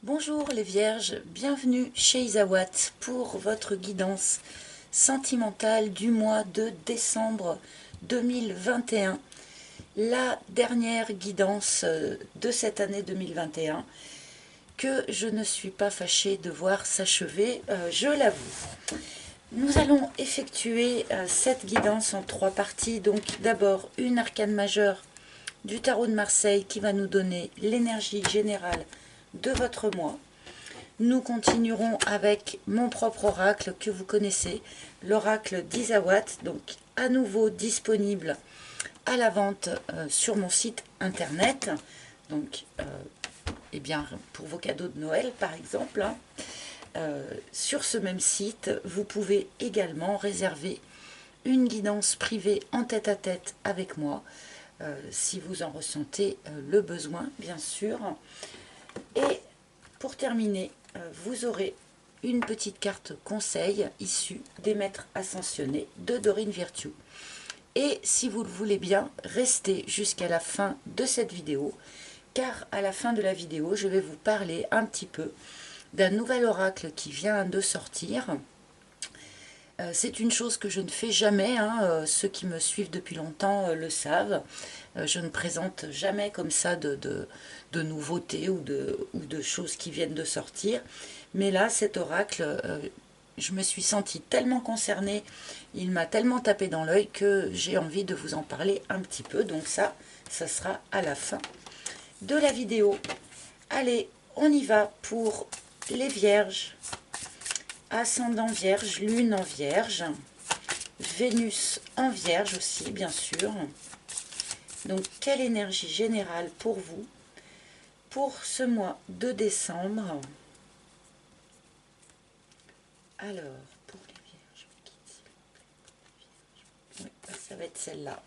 Bonjour les vierges, bienvenue chez Isawat pour votre guidance sentimentale du mois de décembre 2021. La dernière guidance de cette année 2021 que je ne suis pas fâchée de voir s'achever, je l'avoue. Nous allons effectuer cette guidance en trois parties. Donc d'abord une arcane majeure du tarot de Marseille qui va nous donner l'énergie générale de votre mois. Nous continuerons avec mon propre oracle que vous connaissez, l'oracle d'Isawat, donc à nouveau disponible à la vente sur mon site internet. Donc, eh bien, pour vos cadeaux de Noël par exemple, sur ce même site, vous pouvez également réserver une guidance privée en tête-à-tête avec moi, si vous en ressentez le besoin, bien sûr. Et pour terminer, vous aurez une petite carte conseil issue des maîtres ascensionnés de Dorine Virtue. Et si vous le voulez bien, restez jusqu'à la fin de cette vidéo, car à la fin de la vidéo, je vais vous parler un petit peu d'un nouvel oracle qui vient de sortir. C'est une chose que je ne fais jamais, hein, ceux qui me suivent depuis longtemps le savent. Je ne présente jamais comme ça de nouveautés ou de choses qui viennent de sortir. Mais là, cet oracle, je me suis sentie tellement concernée, il m'a tellement tapé dans l'œil que j'ai envie de vous en parler un petit peu. Donc ça sera à la fin de la vidéo. Allez, on y va pour les vierges. Ascendant vierge, lune en vierge, Vénus en vierge aussi, bien sûr. Donc, quelle énergie générale pour vous pour ce mois de décembre? Alors, pour les vierges, oui, ça va être celle-là.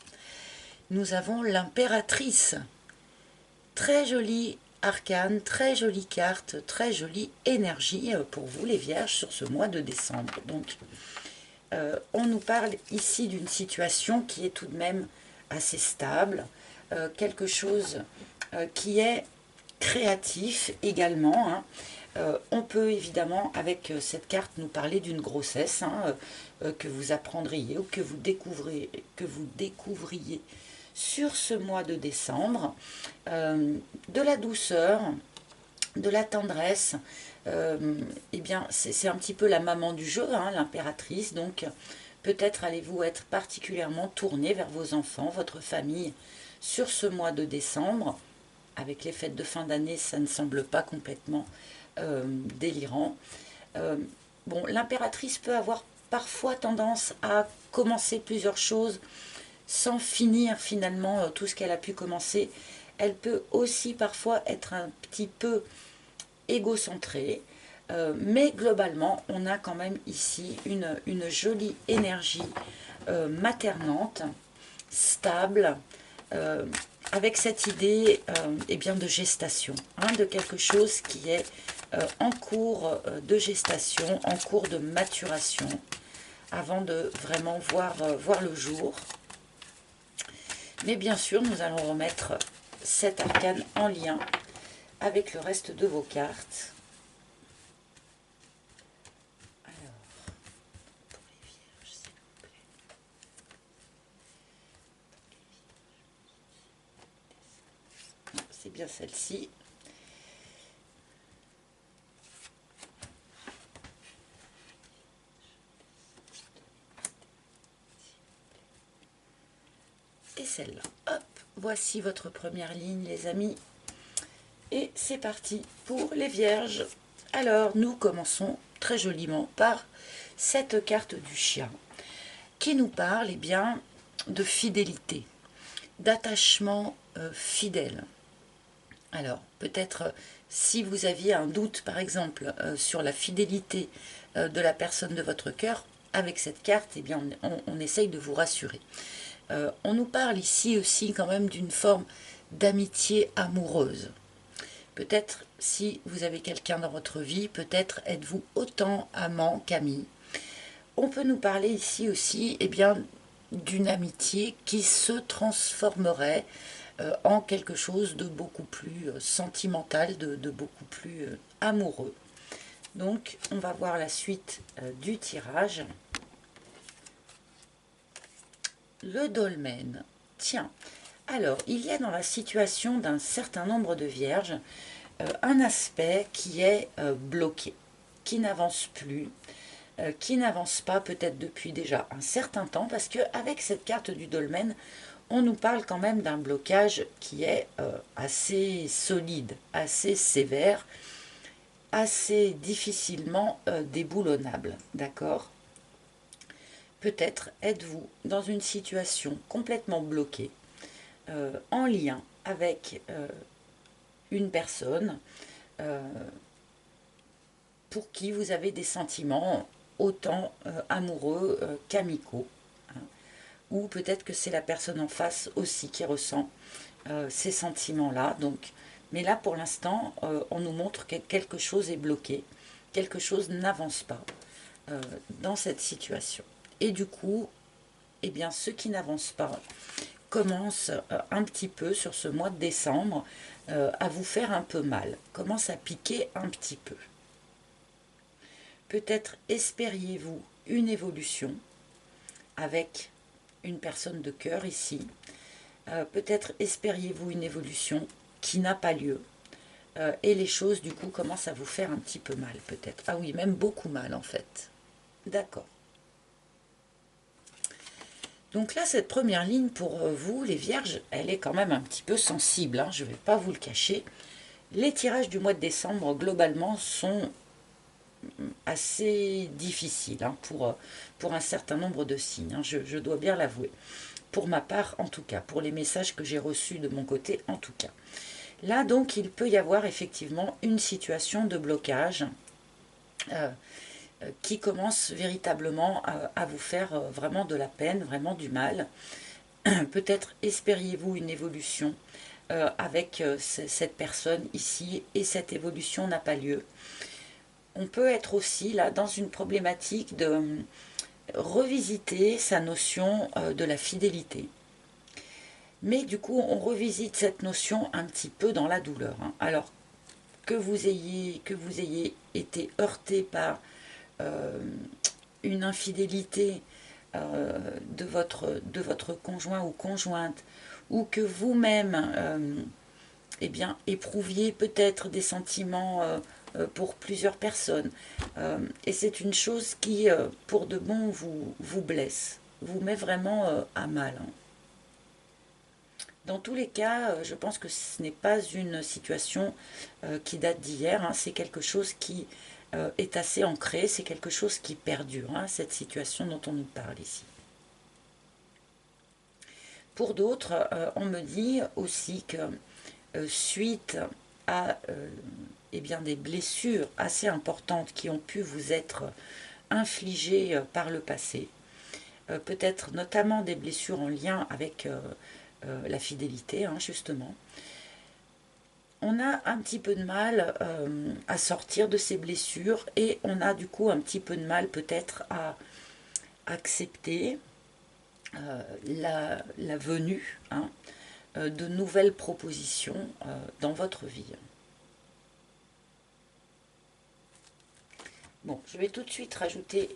Nous avons l'impératrice. Très jolie arcane, très jolie carte, très jolie énergie pour vous les vierges sur ce mois de décembre. Donc, on nous parle ici d'une situation qui est tout de même assez stable, quelque chose qui est créatif également, hein. On peut évidemment avec cette carte nous parler d'une grossesse, hein, que vous apprendriez ou que vous découvriez sur ce mois de décembre, de la douceur, de la tendresse. Eh bien, c'est un petit peu la maman du jeu, hein, l'impératrice. Donc, peut-être allez-vous être particulièrement tourné vers vos enfants, votre famille, sur ce mois de décembre. Avec les fêtes de fin d'année, ça ne semble pas complètement délirant. Bon, l'impératrice peut avoir parfois tendance à commencer plusieurs choses sans finir finalement tout ce qu'elle a pu commencer. Elle peut aussi parfois être un petit peu égocentrée, mais globalement, on a quand même ici une jolie énergie maternante, stable, avec cette idée eh bien de gestation, hein, de quelque chose qui est en cours de gestation, en cours de maturation, avant de vraiment voir le jour. Mais bien sûr, nous allons remettre cet arcane en lien avec le reste de vos cartes. Alors, pour les vierges, s'il vous plaît. C'est bien celle-ci. Et celle-là. Hop, voici votre première ligne, les amis. Et c'est parti pour les vierges. Alors, nous commençons très joliment par cette carte du chien qui nous parle eh bien, de fidélité, d'attachement fidèle. Alors, peut-être si vous aviez un doute, par exemple, sur la fidélité de la personne de votre cœur, avec cette carte, eh bien, on essaye de vous rassurer. On nous parle ici aussi quand même d'une forme d'amitié amoureuse. Peut-être si vous avez quelqu'un dans votre vie, peut-être êtes-vous autant amant qu'ami. On peut nous parler ici aussi eh bien, d'une amitié qui se transformerait en quelque chose de beaucoup plus sentimental, de beaucoup plus amoureux. Donc, on va voir la suite du tirage. Le dolmen. Tiens, alors, il y a dans la situation d'un certain nombre de vierges un aspect qui est bloqué, qui n'avance plus, qui n'avance pas peut-être depuis déjà un certain temps, parce qu'avec cette carte du dolmen, on nous parle quand même d'un blocage qui est assez solide, assez sévère, assez difficilement déboulonnable, d'accord? Peut-être êtes-vous dans une situation complètement bloquée, en lien avec une personne pour qui vous avez des sentiments autant amoureux qu'amicaux. Hein. Ou peut-être que c'est la personne en face aussi qui ressent ces sentiments-là. Donc, mais là, pour l'instant, on nous montre que quelque chose est bloqué, quelque chose n'avance pas dans cette situation. Et du coup, eh bien, ce qui n'avance pas commence un petit peu sur ce mois de décembre à vous faire un peu mal, commence à piquer un petit peu. Peut-être espériez-vous une évolution avec une personne de cœur ici. Peut-être espériez-vous une évolution qui n'a pas lieu. Et les choses, du coup, commencent à vous faire un petit peu mal, peut-être. Ah oui, même beaucoup mal, en fait. D'accord. Donc là, cette première ligne, pour vous, les vierges, elle est quand même un petit peu sensible, hein, je ne vais pas vous le cacher. Les tirages du mois de décembre, globalement, sont assez difficiles hein, pour un certain nombre de signes, hein, je dois bien l'avouer. Pour ma part, en tout cas, pour les messages que j'ai reçus de mon côté, en tout cas. Là, donc, il peut y avoir effectivement une situation de blocage qui commence véritablement à vous faire vraiment de la peine, vraiment du mal. Peut-être espériez-vous une évolution avec cette personne ici et cette évolution n'a pas lieu. On peut être aussi là dans une problématique de revisiter sa notion de la fidélité. Mais du coup, on revisite cette notion un petit peu dans la douleur. Hein. Alors, que vous ayez été heurté par une infidélité de votre conjoint ou conjointe, ou que vous-même eh bien, éprouviez peut-être des sentiments pour plusieurs personnes. Et c'est une chose qui, pour de bon, vous blesse, vous met vraiment à mal. Hein. Dans tous les cas, je pense que ce n'est pas une situation qui date d'hier, hein. C'est quelque chose qui est assez ancré, c'est quelque chose qui perdure, hein, cette situation dont on nous parle ici. Pour d'autres, on me dit aussi que suite à eh bien, des blessures assez importantes qui ont pu vous être infligées par le passé, peut-être notamment des blessures en lien avec la fidélité, hein, justement, on a un petit peu de mal à sortir de ces blessures et on a du coup un petit peu de mal peut-être à accepter la venue hein, de nouvelles propositions dans votre vie. Bon, je vais tout de suite rajouter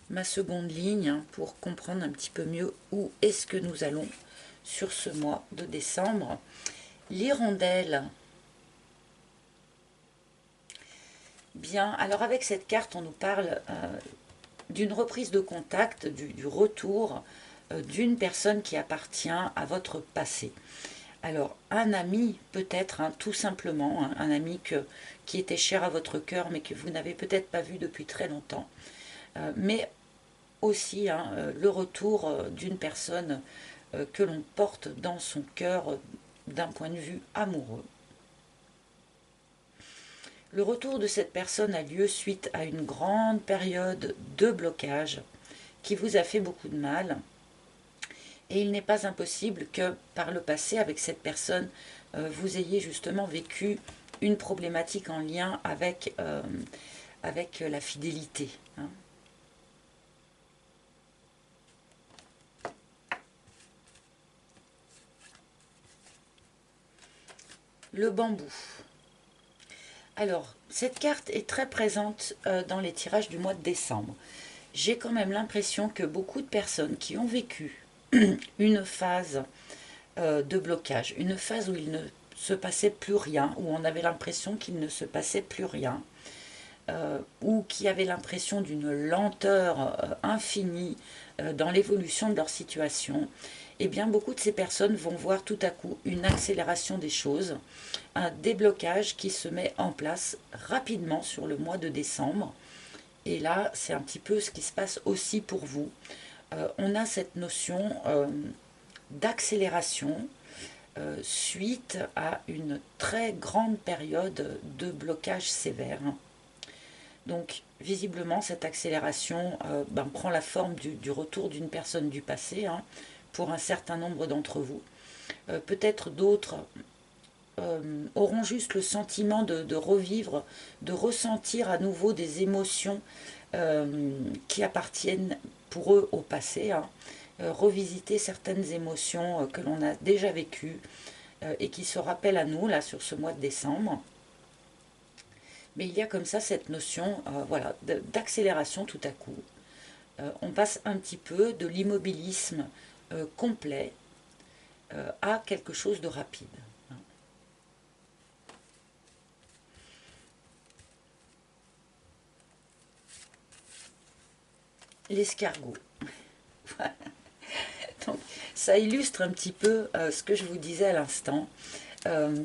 ma seconde ligne hein, pour comprendre un petit peu mieux où est-ce que nous allons sur ce mois de décembre. L'hirondelle. Bien, alors avec cette carte, on nous parle d'une reprise de contact, du retour d'une personne qui appartient à votre passé. Alors, un ami peut-être, hein, tout simplement, hein, un ami qui était cher à votre cœur, mais que vous n'avez peut-être pas vu depuis très longtemps. Mais aussi hein, le retour d'une personne que l'on porte dans son cœur d'un point de vue amoureux. Le retour de cette personne a lieu suite à une grande période de blocage qui vous a fait beaucoup de mal. Et il n'est pas impossible que par le passé, avec cette personne, vous ayez justement vécu une problématique en lien avec la fidélité. Hein. Le bambou. Alors, cette carte est très présente dans les tirages du mois de décembre. J'ai quand même l'impression que beaucoup de personnes qui ont vécu une phase de blocage, une phase où il ne se passait plus rien, où on avait l'impression qu'il ne se passait plus rien, ou qui avaient l'impression d'une lenteur infinie dans l'évolution de leur situation, eh bien beaucoup de ces personnes vont voir tout à coup une accélération des choses, un déblocage qui se met en place rapidement sur le mois de décembre. Et là, c'est un petit peu ce qui se passe aussi pour vous. On a cette notion d'accélération suite à une très grande période de blocage sévère. Donc, visiblement, cette accélération prend la forme du retour d'une personne du passé, hein, pour un certain nombre d'entre vous. Peut-être d'autres auront juste le sentiment de revivre, de ressentir à nouveau des émotions qui appartiennent pour eux au passé, hein. Revisiter certaines émotions que l'on a déjà vécues et qui se rappellent à nous, là, sur ce mois de décembre. Mais il y a comme ça cette notion voilà, d'accélération tout à coup. On passe un petit peu de l'immobilisme complet à quelque chose de rapide. L'escargot. Donc, ça illustre un petit peu ce que je vous disais à l'instant.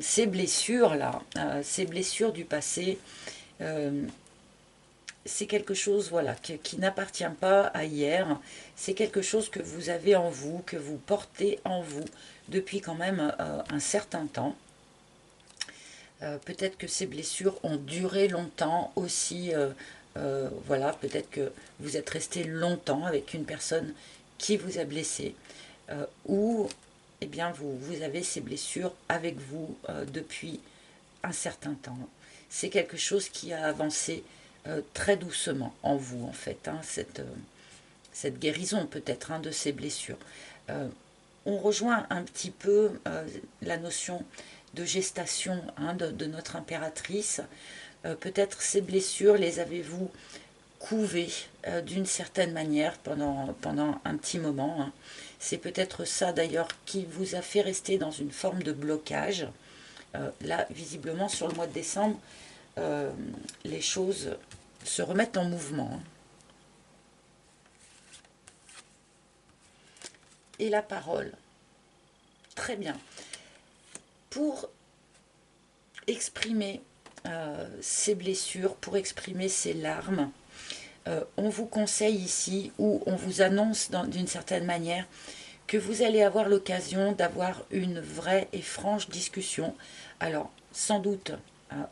Ces blessures-là, ces blessures du passé, c'est quelque chose voilà, qui n'appartient pas à hier. C'est quelque chose que vous avez en vous, que vous portez en vous depuis quand même un certain temps. Peut-être que ces blessures ont duré longtemps aussi. Voilà, peut-être que vous êtes resté longtemps avec une personne qui vous a blessé. Ou eh bien, vous avez ces blessures avec vous depuis un certain temps. C'est quelque chose qui a avancé très doucement en vous, en fait, hein, cette guérison peut-être de ces blessures. On rejoint un petit peu la notion de gestation de notre impératrice. Peut-être ces blessures, les avez-vous couvées d'une certaine manière pendant un petit moment, hein. C'est peut-être ça d'ailleurs qui vous a fait rester dans une forme de blocage. Là, visiblement, sur le mois de décembre, les choses se remettent en mouvement, hein. Et la parole. Très bien. Pour exprimer ces blessures, pour exprimer ces larmes, on vous conseille ici, ou on vous annonce d'une certaine manière, que vous allez avoir l'occasion d'avoir une vraie et franche discussion. Alors, sans doute,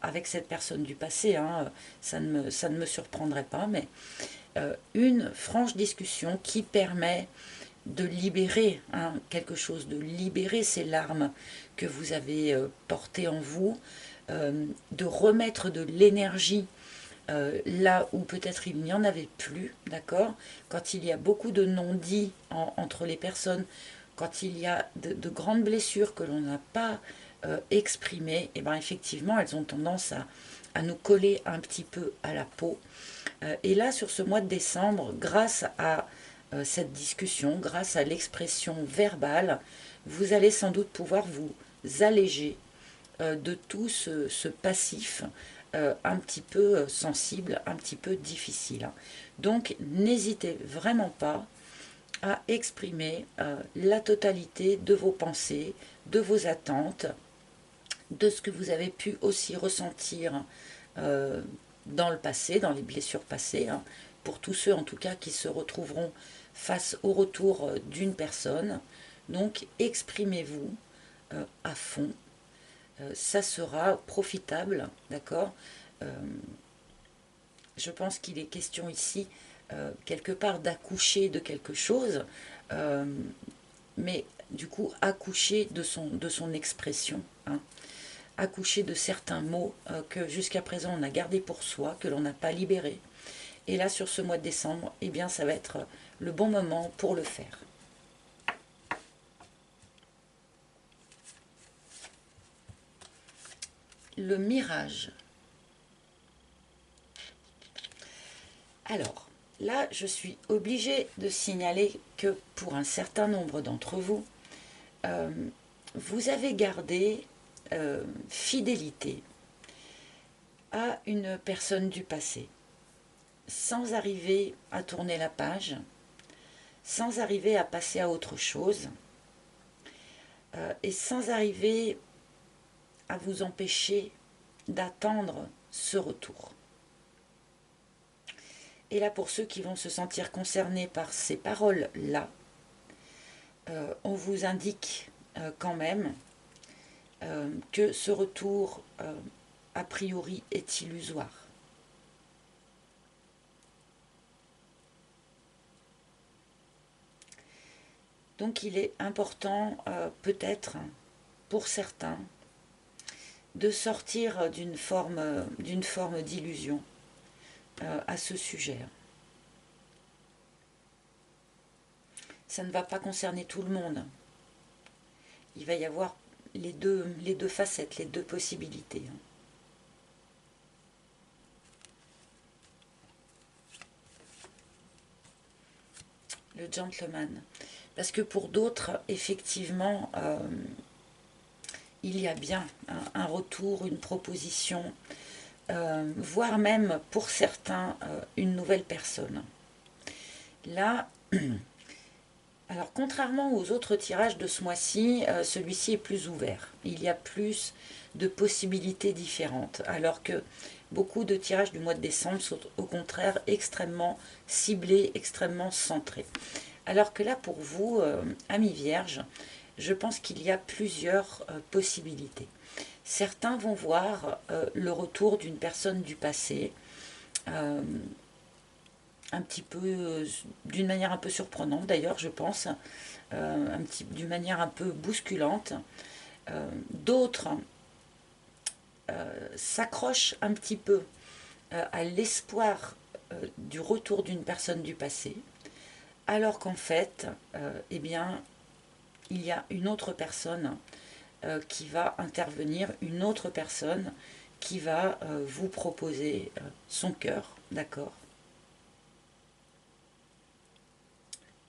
avec cette personne du passé, hein, ça ne me surprendrait pas, mais une franche discussion qui permet de libérer quelque chose, de libérer ces larmes que vous avez portées en vous, de remettre de l'énergie là où peut-être il n'y en avait plus, d'accord. Quand il y a beaucoup de non-dits entre les personnes, quand il y a de grandes blessures que l'on n'a pas exprimées, et bien effectivement elles ont tendance à nous coller un petit peu à la peau. Et là, sur ce mois de décembre, grâce à cette discussion, grâce à l'expression verbale, vous allez sans doute pouvoir vous alléger de tout ce passif un petit peu sensible, un petit peu difficile. Donc n'hésitez vraiment pas à exprimer la totalité de vos pensées, de vos attentes, de ce que vous avez pu aussi ressentir dans le passé, dans les blessures passées, hein, pour tous ceux en tout cas qui se retrouveront face au retour d'une personne. Donc exprimez-vous à fond. Ça sera profitable, d'accord. Je pense qu'il est question ici, quelque part, d'accoucher de quelque chose, mais du coup, accoucher de son expression, hein. Accoucher de certains mots que jusqu'à présent on a gardés pour soi, que l'on n'a pas libérés. Et là, sur ce mois de décembre, eh bien, ça va être le bon moment pour le faire. le mirage. Alors, là, je suis obligée de signaler que pour un certain nombre d'entre vous, vous avez gardé fidélité à une personne du passé, sans arriver à tourner la page, sans arriver à passer à autre chose, et sans arriver à vous empêcher d'attendre ce retour. Et là, pour ceux qui vont se sentir concernés par ces paroles-là, on vous indique quand même que ce retour, a priori, est illusoire. Donc il est important, peut-être, pour certains, de sortir d'une forme d'illusion à ce sujet. Ça ne va pas concerner tout le monde. Il va y avoir les deux facettes, les deux possibilités. Le gentleman. Parce que pour d'autres, effectivement, il y a bien un retour, une proposition, voire même pour certains, une nouvelle personne. Là, alors contrairement aux autres tirages de ce mois-ci, celui-ci est plus ouvert. Il y a plus de possibilités différentes, alors que beaucoup de tirages du mois de décembre sont au contraire extrêmement ciblés, extrêmement centrés. Alors que là, pour vous, amis vierges, je pense qu'il y a plusieurs possibilités. Certains vont voir le retour d'une personne du passé, un petit peu, d'une manière un peu surprenante d'ailleurs, je pense, d'une manière un peu bousculante. D'autres s'accrochent un petit peu à l'espoir du retour d'une personne du passé, alors qu'en fait, eh bien, il y a une autre personne qui va intervenir, une autre personne qui va vous proposer son cœur, d'accord?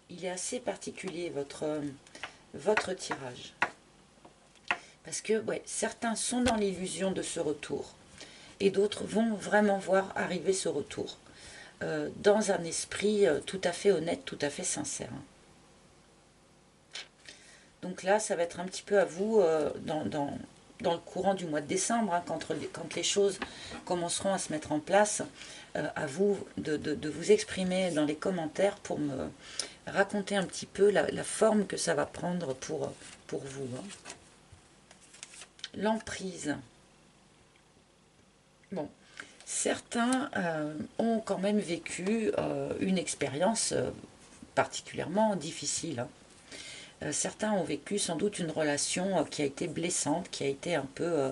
Il est assez particulier votre tirage. Parce que ouais, certains sont dans l'illusion de ce retour et d'autres vont vraiment voir arriver ce retour dans un esprit tout à fait honnête, tout à fait sincère. Donc là, ça va être un petit peu à vous dans le courant du mois de décembre, hein, quand les choses commenceront à se mettre en place, à vous de vous exprimer dans les commentaires pour me raconter un petit peu la forme que ça va prendre pour vous. Hein. L'emprise. Bon, certains ont quand même vécu une expérience particulièrement difficile. Hein. Certains ont vécu sans doute une relation qui a été blessante, qui a été un peu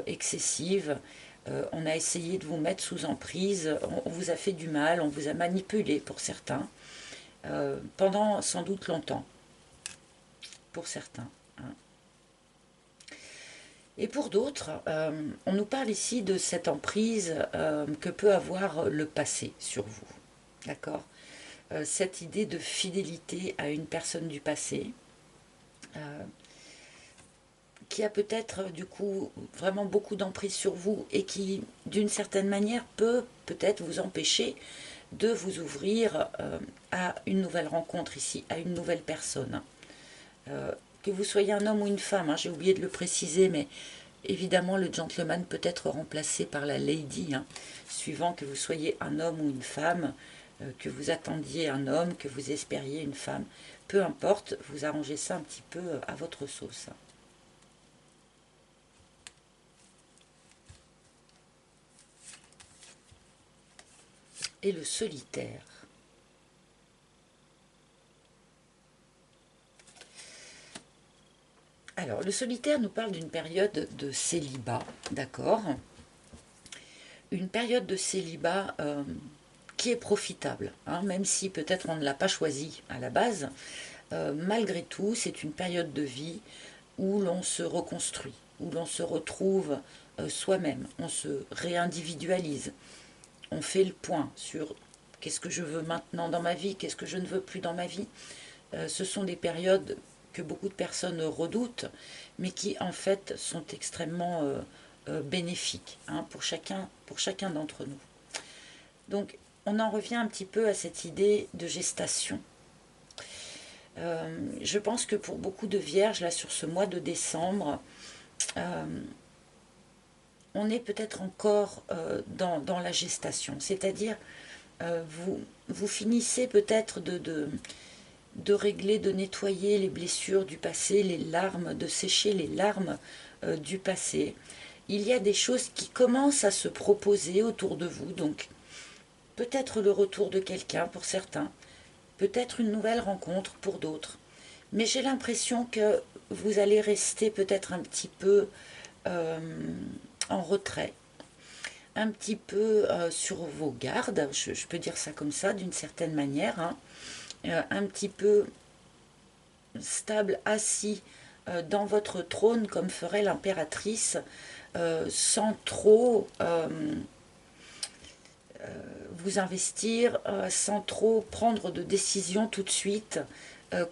excessive. On a essayé de vous mettre sous emprise, on vous a fait du mal, on vous a manipulé pour certains, pendant sans doute longtemps, pour certains. Hein. Et pour d'autres, on nous parle ici de cette emprise que peut avoir le passé sur vous. D'accord ? Cette idée de fidélité à une personne du passé, qui a peut-être du coup vraiment beaucoup d'emprise sur vous et qui d'une certaine manière peut peut-être vous empêcher de vous ouvrir à une nouvelle rencontre ici, à une nouvelle personne. Que vous soyez un homme ou une femme, hein, j'ai oublié de le préciser, mais évidemment le gentleman peut être remplacé par la lady, hein, suivant que vous soyez un homme ou une femme, que vous attendiez un homme, que vous espériez une femme, peu importe, vous arrangez ça un petit peu à votre sauce. Et le solitaire. Alors, le solitaire nous parle d'une période de célibat, d'accord? Une période de célibat qui est profitable, hein, même si peut-être on ne l'a pas choisi à la base. Malgré tout, c'est une période de vie où l'on se reconstruit, où l'on se retrouve soi-même. On se réindividualise. On fait le point sur qu'est-ce que je veux maintenant dans ma vie, qu'est-ce que je ne veux plus dans ma vie. Ce sont des périodes que beaucoup de personnes redoutent, mais qui en fait sont extrêmement bénéfiques, hein, pour chacun d'entre nous. Donc on en revient un petit peu à cette idée de gestation. Je pense que pour beaucoup de vierges, là sur ce mois de décembre, on est peut-être encore dans la gestation, c'est-à-dire vous finissez peut-être de régler, de nettoyer les blessures du passé, les larmes, de sécher les larmes du passé. Il y a des choses qui commencent à se proposer autour de vous, donc peut-être le retour de quelqu'un pour certains, peut-être une nouvelle rencontre pour d'autres. Mais j'ai l'impression que vous allez rester peut-être un petit peu en retrait, un petit peu sur vos gardes, je peux dire ça comme ça, d'une certaine manière, hein, un petit peu stable, assis dans votre trône, comme ferait l'impératrice, sans trop vous investir, sans trop prendre de décisions tout de suite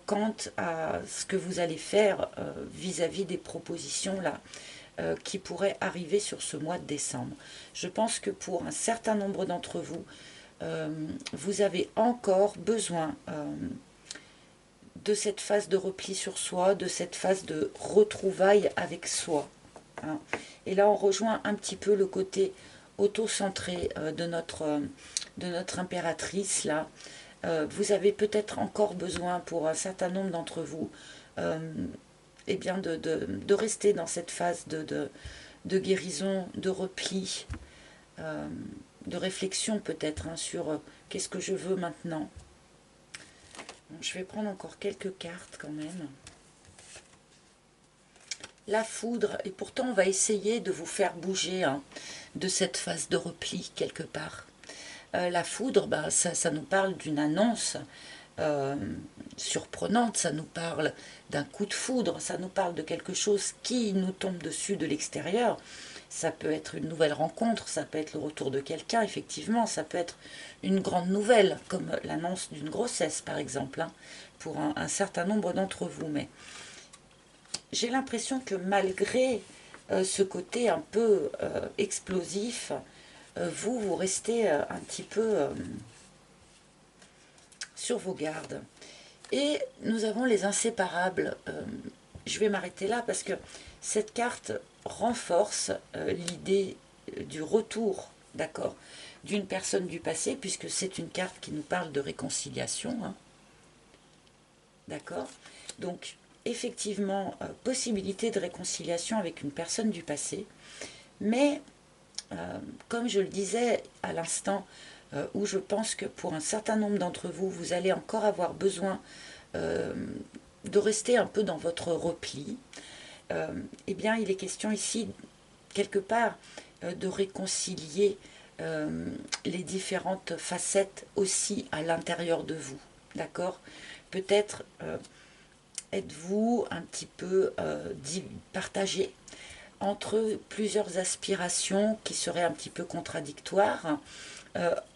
quant à ce que vous allez faire vis-à-vis des propositions là qui pourraient arriver sur ce mois de décembre. Je pense que pour un certain nombre d'entre vous, vous avez encore besoin de cette phase de repli sur soi, de cette phase de retrouvailles avec soi, hein. Et là on rejoint un petit peu le côté auto-centré de notre impératrice là. Vous avez peut-être encore besoin pour un certain nombre d'entre vous eh bien de rester dans cette phase de guérison, de repli, de réflexion peut-être, hein, sur qu'est-ce que je veux maintenant. Donc, je vais prendre encore quelques cartes quand même. La foudre, et pourtant on va essayer de vous faire bouger, hein, de cette phase de repli quelque part. La foudre, bah, ça nous parle d'une annonce surprenante, ça nous parle d'un coup de foudre, ça nous parle de quelque chose qui nous tombe dessus de l'extérieur. Ça peut être une nouvelle rencontre, ça peut être le retour de quelqu'un, effectivement, ça peut être une grande nouvelle, comme l'annonce d'une grossesse par exemple, hein, pour un certain nombre d'entre vous. Mais j'ai l'impression que malgré ce côté un peu explosif, vous restez un petit peu sur vos gardes. Et nous avons les inséparables. Je vais m'arrêter là parce que cette carte renforce l'idée du retour, d'accord, d'une personne du passé, puisque c'est une carte qui nous parle de réconciliation, hein, d'accord. Donc effectivement, possibilité de réconciliation avec une personne du passé, mais comme je le disais à l'instant, où je pense que pour un certain nombre d'entre vous, vous allez encore avoir besoin de rester un peu dans votre repli, eh bien il est question ici, quelque part, de réconcilier les différentes facettes aussi à l'intérieur de vous, d'accord. Peut-être êtes-vous un petit peu partagé entre plusieurs aspirations qui seraient un petit peu contradictoires,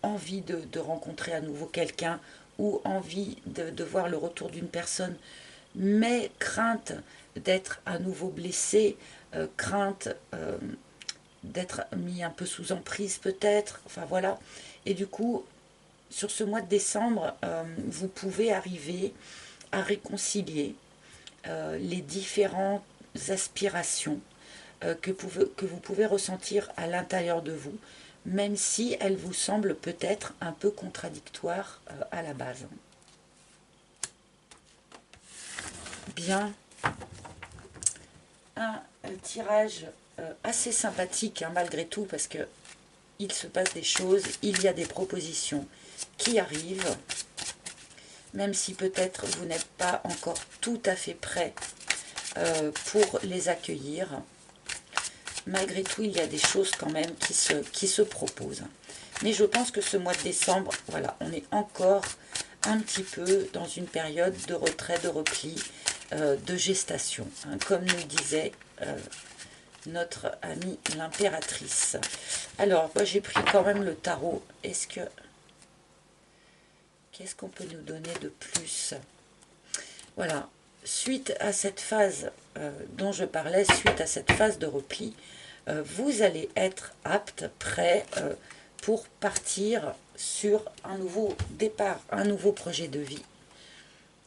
envie de rencontrer à nouveau quelqu'un ou envie de voir le retour d'une personne, mais crainte d'être à nouveau blessé, crainte d'être mis un peu sous emprise peut-être, enfin voilà. Et du coup, sur ce mois de décembre, vous pouvez arriver à réconcilier les différentes aspirations que vous pouvez ressentir à l'intérieur de vous, même si elles vous semblent peut-être un peu contradictoires à la base. Bien, un tirage assez sympathique, hein, malgré tout, parce que il se passe des choses, il y a des propositions qui arrivent, même si peut-être vous n'êtes pas encore tout à fait prêt pour les accueillir. Malgré tout, il y a des choses quand même qui se proposent. Mais je pense que ce mois de décembre, voilà, on est encore un petit peu dans une période de retrait, de repli, de gestation. Hein. Comme nous disait notre amie l'impératrice. Alors, moi j'ai pris quand même le tarot. Qu'est-ce qu'on peut nous donner de plus? Voilà, suite à cette phase dont je parlais, suite à cette phase de repli, vous allez être apte, prêt pour partir sur un nouveau départ, un nouveau projet de vie,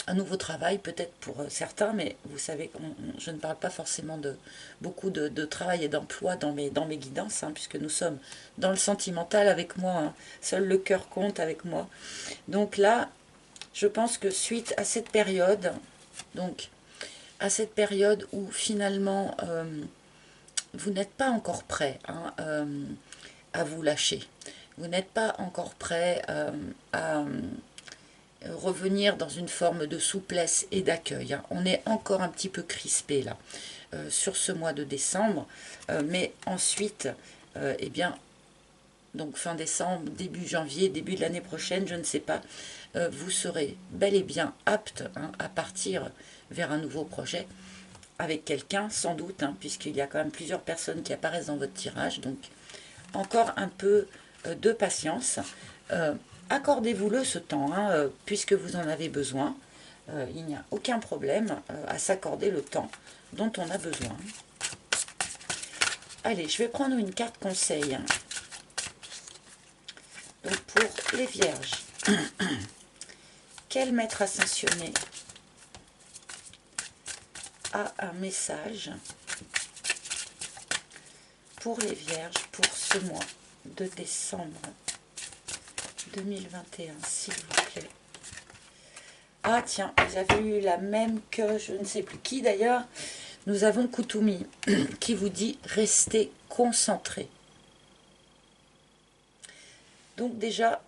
un nouveau travail peut-être pour certains, mais vous savez, je ne parle pas forcément de beaucoup de travail et d'emploi dans mes guidances, hein, puisque nous sommes dans le sentimental avec moi, hein, seul le cœur compte avec moi. Donc là, je pense que suite à cette période, donc à cette période où finalement vous n'êtes pas encore prêt, hein, à vous lâcher, vous n'êtes pas encore prêt à revenir dans une forme de souplesse et d'accueil, hein. On est encore un petit peu crispé là sur ce mois de décembre, mais ensuite, eh bien, donc fin décembre, début janvier, début de l'année prochaine, je ne sais pas, vous serez bel et bien apte, hein, à partir vers un nouveau projet avec quelqu'un, sans doute, hein, puisqu'il y a quand même plusieurs personnes qui apparaissent dans votre tirage. Donc, encore un peu de patience. Accordez-vous-le ce temps, hein, puisque vous en avez besoin. Il n'y a aucun problème à s'accorder le temps dont on a besoin. Allez, je vais prendre une carte conseil. Donc, pour les vierges, quel maître ascensionné a un message pour les vierges pour ce mois de décembre 2021, s'il vous plaît? Ah tiens, vous avez eu la même que je ne sais plus qui d'ailleurs. Nous avons Koutoumi qui vous dit restez concentrés. Donc déjà,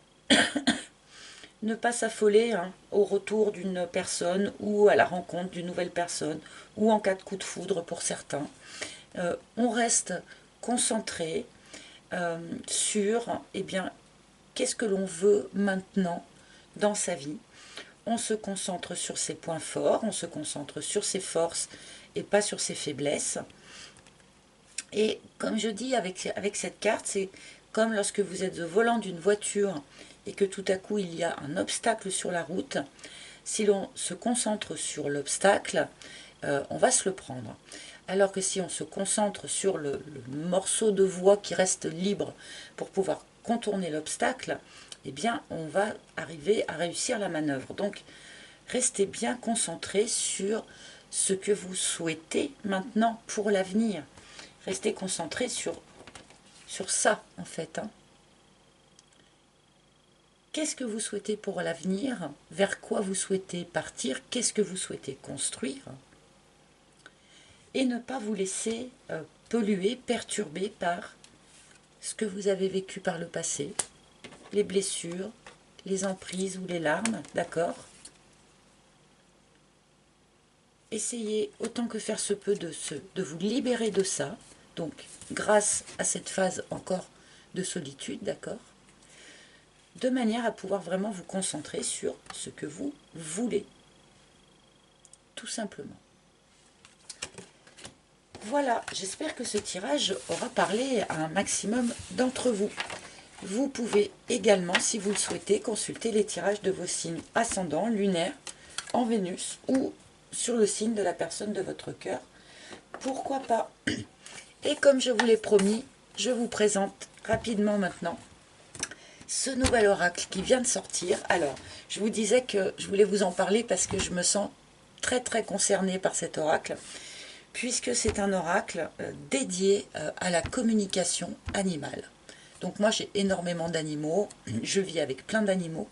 ne pas s'affoler, hein, au retour d'une personne ou à la rencontre d'une nouvelle personne ou en cas de coup de foudre pour certains. On reste concentré sur, eh bien, qu'est-ce que l'on veut maintenant dans sa vie. On se concentre sur ses points forts, on se concentre sur ses forces et pas sur ses faiblesses. Et comme je dis avec cette carte, c'est comme lorsque vous êtes au volant d'une voiture et que tout à coup il y a un obstacle sur la route. Si l'on se concentre sur l'obstacle, on va se le prendre. Alors que si on se concentre sur le morceau de voie qui reste libre pour pouvoir contourner l'obstacle, eh bien on va arriver à réussir la manœuvre. Donc restez bien concentré sur ce que vous souhaitez maintenant pour l'avenir. Restez concentré sur ça en fait, hein. Qu'est-ce que vous souhaitez pour l'avenir? Vers quoi vous souhaitez partir? Qu'est-ce que vous souhaitez construire? Et ne pas vous laisser polluer, perturber par ce que vous avez vécu par le passé, les blessures, les emprises ou les larmes, d'accord? Essayez autant que faire se peut de vous libérer de ça, donc grâce à cette phase encore de solitude, d'accord? De manière à pouvoir vraiment vous concentrer sur ce que vous voulez, tout simplement. Voilà, j'espère que ce tirage aura parlé à un maximum d'entre vous. Vous pouvez également, si vous le souhaitez, consulter les tirages de vos signes ascendants, lunaires, en Vénus ou sur le signe de la personne de votre cœur. Pourquoi pas? Et comme je vous l'ai promis, je vous présente rapidement maintenant ce nouvel oracle qui vient de sortir. Alors, je vous disais que je voulais vous en parler parce que je me sens très très concernée par cet oracle, puisque c'est un oracle dédié à la communication animale. Donc moi j'ai énormément d'animaux, je vis avec plein d'animaux.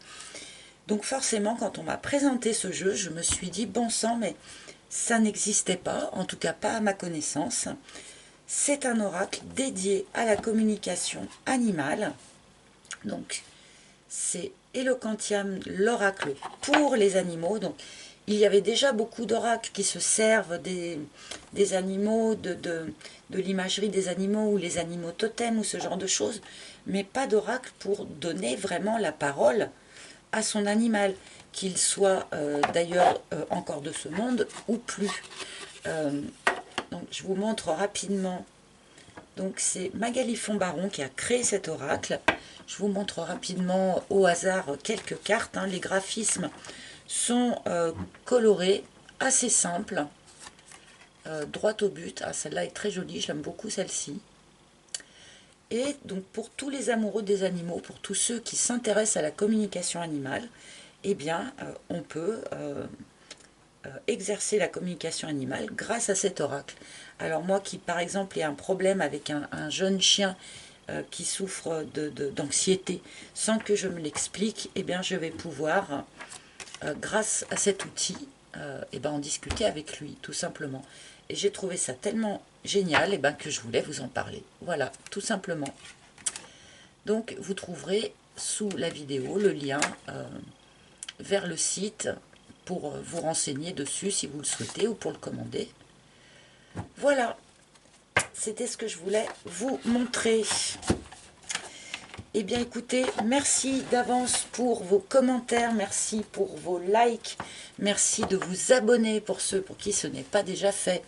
Donc forcément quand on m'a présenté ce jeu, je me suis dit bon sang, mais ça n'existait pas, en tout cas pas à ma connaissance. C'est un oracle dédié à la communication animale. Donc c'est Eloquentiam, l'oracle pour les animaux. Donc il y avait déjà beaucoup d'oracles qui se servent des animaux, de l'imagerie des animaux ou les animaux totems ou ce genre de choses, mais pas d'oracle pour donner vraiment la parole à son animal, qu'il soit d'ailleurs encore de ce monde ou plus. Donc je vous montre rapidement Donc c'est Magali Font-Baron qui a créé cet oracle. Je vous montre rapidement au hasard quelques cartes. Les graphismes sont colorés, assez simples, droit au but. Ah, celle-là est très jolie, j'aime beaucoup celle-ci. Et donc pour tous les amoureux des animaux, pour tous ceux qui s'intéressent à la communication animale, eh bien on peut exercer la communication animale grâce à cet oracle. Alors moi qui par exemple ai un problème avec un jeune chien qui souffre d'anxiété sans que je me l'explique, eh bien je vais pouvoir, grâce à cet outil, eh ben, en discuter avec lui tout simplement. Et j'ai trouvé ça tellement génial eh ben, que je voulais vous en parler. Voilà, tout simplement. Donc vous trouverez sous la vidéo le lien vers le site pour vous renseigner dessus si vous le souhaitez ou pour le commander. Voilà, c'était ce que je voulais vous montrer. Eh bien écoutez, merci d'avance pour vos commentaires, merci pour vos likes, merci de vous abonner pour ceux pour qui ce n'est pas déjà fait.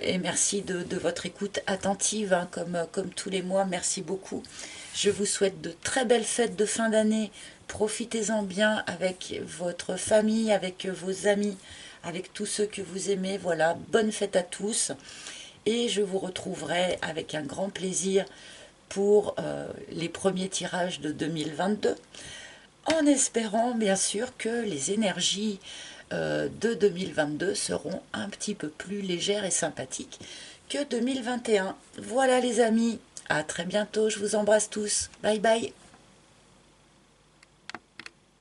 Et merci de votre écoute attentive, comme tous les mois, merci beaucoup. Je vous souhaite de très belles fêtes de fin d'année, profitez-en bien avec votre famille, avec vos amis, avec tous ceux que vous aimez. Voilà, bonne fête à tous et je vous retrouverai avec un grand plaisir pour les premiers tirages de 2022, en espérant bien sûr que les énergies de 2022 seront un petit peu plus légères et sympathiques que 2021. Voilà les amis, à très bientôt, je vous embrasse tous, bye bye.